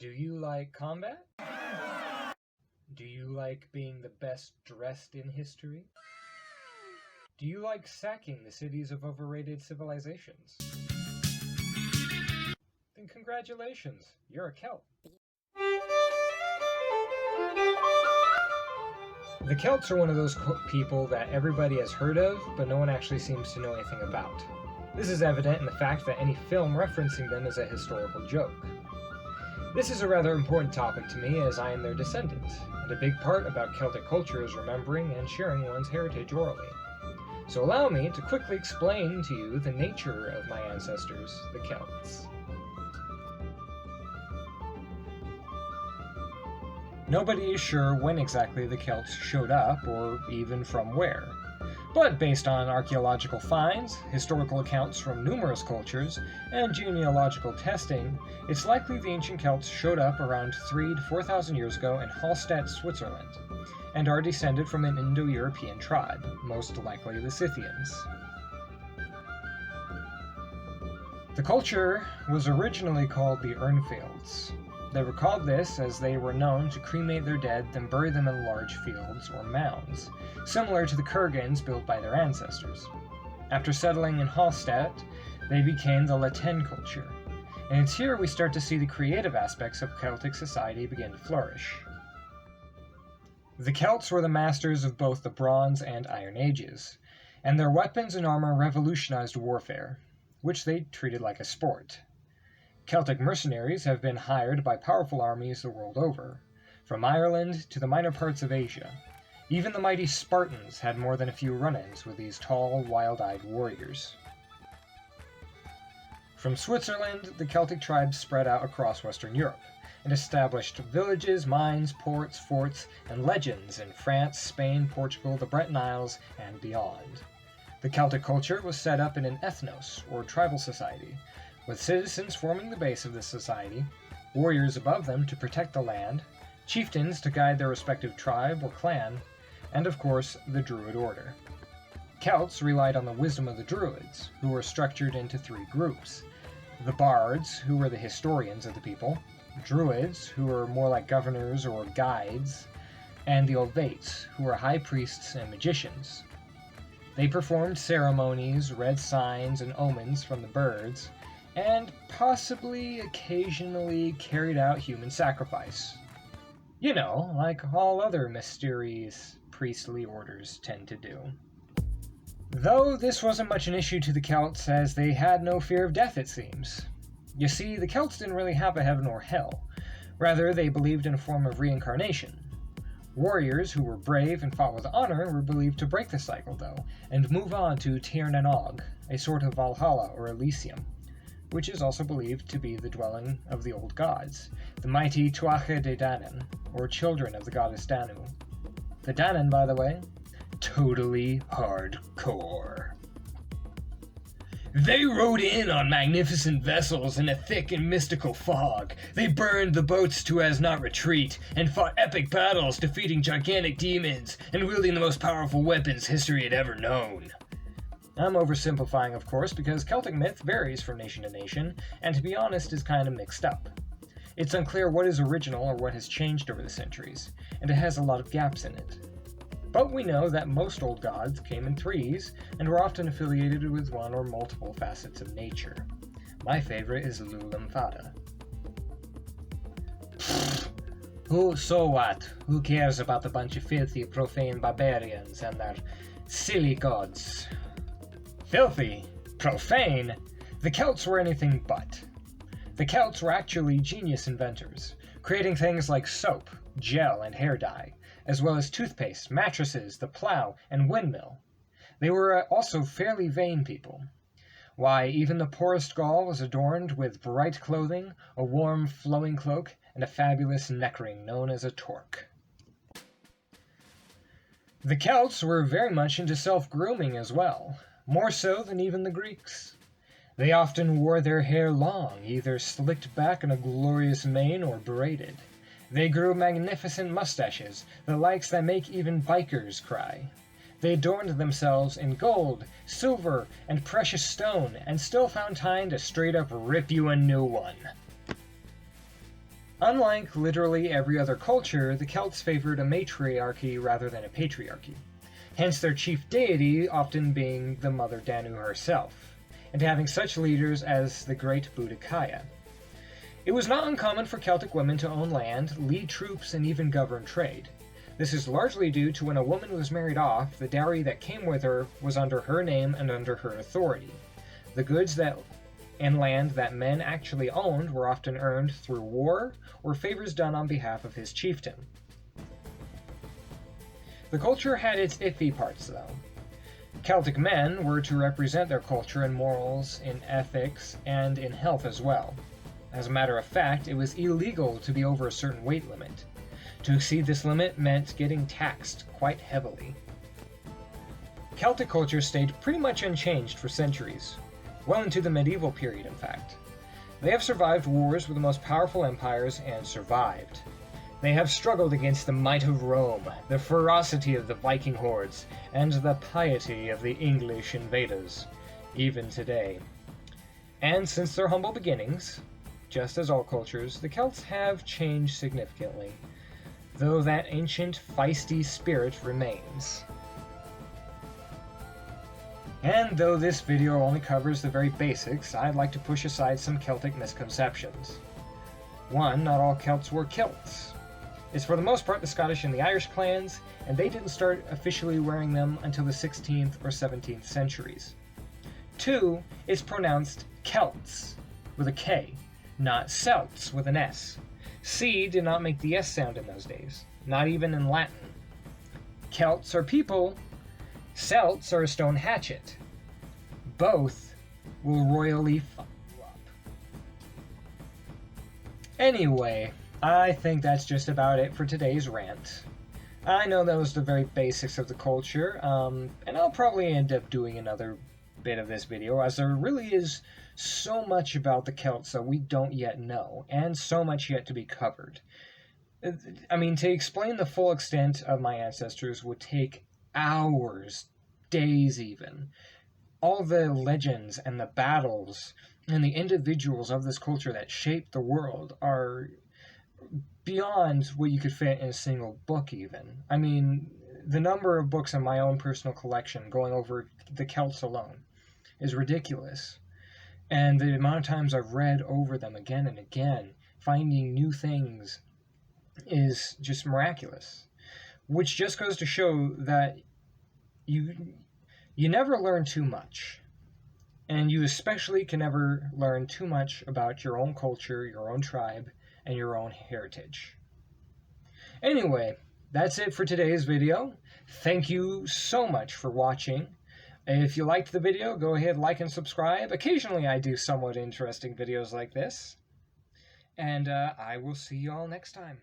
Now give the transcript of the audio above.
Do you like combat? Do you like being the best dressed in history? Do you like sacking the cities of overrated civilizations? Then congratulations, you're a Celt. The Celts are one of those people that everybody has heard of, but no one actually seems to know anything about. This is evident in the fact that any film referencing them is a historical joke. This is a rather important topic to me as I am their descendant, and a big part about Celtic culture is remembering and sharing one's heritage orally. So allow me to quickly explain to you the nature of my ancestors, the Celts. Nobody is sure when exactly the Celts showed up, or even from where. But based on archaeological finds, historical accounts from numerous cultures, and genealogical testing, it's likely the ancient Celts showed up around 3,000 to 4,000 years ago in Hallstatt, Switzerland, and are descended from an Indo-European tribe, most likely the Scythians. The culture was originally called the Urnfields. They were called this as they were known to cremate their dead, then bury them in large fields or mounds, similar to the kurgans built by their ancestors. After settling in Hallstatt, they became the Latin culture, and it's here we start to see the creative aspects of Celtic society begin to flourish. The Celts were the masters of both the Bronze and Iron Ages, and their weapons and armor revolutionized warfare, which they treated like a sport. Celtic mercenaries have been hired by powerful armies the world over, from Ireland to the minor parts of Asia. Even the mighty Spartans had more than a few run-ins with these tall, wild-eyed warriors. From Switzerland, the Celtic tribes spread out across Western Europe, and established villages, mines, ports, forts, and legends in France, Spain, Portugal, the Breton Isles, and beyond. The Celtic culture was set up in an ethnos, or tribal society, with citizens forming the base of this society, warriors above them to protect the land, chieftains to guide their respective tribe or clan, and of course, the Druid order. Celts relied on the wisdom of the Druids, who were structured into three groups: the Bards, who were the historians of the people, Druids, who were more like governors or guides, and the Ovates, who were high priests and magicians. They performed ceremonies, read signs and omens from the birds, and possibly occasionally carried out human sacrifice. You know, like all other mysterious priestly orders tend to do. Though this wasn't much an issue to the Celts, as they had no fear of death, it seems. You see, the Celts didn't really have a heaven or hell. Rather, they believed in a form of reincarnation. Warriors who were brave and fought with honor were believed to break the cycle, though, and move on to Tir na Nog, a sort of Valhalla or Elysium, which is also believed to be the dwelling of the old gods, the mighty Tuatha De Danann, or children of the goddess Danu. The Danann, by the way, totally hardcore. They rode in on magnificent vessels in a thick and mystical fog. They burned the boats to as not retreat, and fought epic battles defeating gigantic demons and wielding the most powerful weapons history had ever known. I'm oversimplifying, of course, because Celtic myth varies from nation to nation, and to be honest is kind of mixed up. It's unclear what is original or what has changed over the centuries, and it has a lot of gaps in it. But we know that most old gods came in threes, and were often affiliated with one or multiple facets of nature. My favorite is Lulam Fada. So what? Who cares about the bunch of filthy, profane barbarians and their silly gods? Filthy? Profane? The Celts were anything but. The Celts were actually genius inventors, creating things like soap, gel, and hair dye, as well as toothpaste, mattresses, the plow, and windmill. They were also fairly vain people. Why, even the poorest Gaul was adorned with bright clothing, a warm, flowing cloak, and a fabulous neckring known as a torque. The Celts were very much into self-grooming as well, more so than even the Greeks. They often wore their hair long, either slicked back in a glorious mane or braided. They grew magnificent mustaches, the likes that make even bikers cry. They adorned themselves in gold, silver, and precious stone, and still found time to straight up rip you a new one. Unlike literally every other culture, the Celts favored a matriarchy rather than a patriarchy, hence their chief deity often being the Mother Danu herself, and having such leaders as the great Boudicca. It was not uncommon for Celtic women to own land, lead troops, and even govern trade. This is largely due to when a woman was married off, the dowry that came with her was under her name and under her authority. The goods and land that men actually owned were often earned through war or favors done on behalf of his chieftain. The culture had its iffy parts, though. Celtic men were to represent their culture in morals, in ethics, and in health as well. As a matter of fact, it was illegal to be over a certain weight limit. To exceed this limit meant getting taxed quite heavily. Celtic culture stayed pretty much unchanged for centuries, well into the medieval period in fact. They have survived wars with the most powerful empires and survived. They have struggled against the might of Rome, the ferocity of the Viking hordes, and the piety of the English invaders, even today. And since their humble beginnings, just as all cultures, the Celts have changed significantly, though that ancient feisty spirit remains. And though this video only covers the very basics, I'd like to push aside some Celtic misconceptions. 1. Not all Celts were kilts. It's for the most part the Scottish and the Irish clans, and they didn't start officially wearing them until the 16th or 17th centuries. 2. It's pronounced Celts, with a K, not Celts, with an S. C did not make the S sound in those days, not even in Latin. Celts are people, Celts are a stone hatchet. Both will royally fuck you up. Anyway, I think that's just about it for today's rant. I know that was the very basics of the culture, and I'll probably end up doing another bit of this video, as there really is so much about the Celts that we don't yet know, and so much yet to be covered. I mean, to explain the full extent of my ancestors would take hours, days even. All the legends and the battles and the individuals of this culture that shaped the world are beyond what you could fit in a single book even. I mean, the number of books in my own personal collection going over the Celts alone is ridiculous. And the amount of times I've read over them again and again, finding new things, is just miraculous. Which just goes to show that you never learn too much. And you especially can never learn too much about your own culture, your own tribe, and your own heritage. Anyway, that's it for today's video. Thank you so much for watching. If you liked the video, go ahead, like and subscribe. Occasionally I do somewhat interesting videos like this. And I will see you all next time.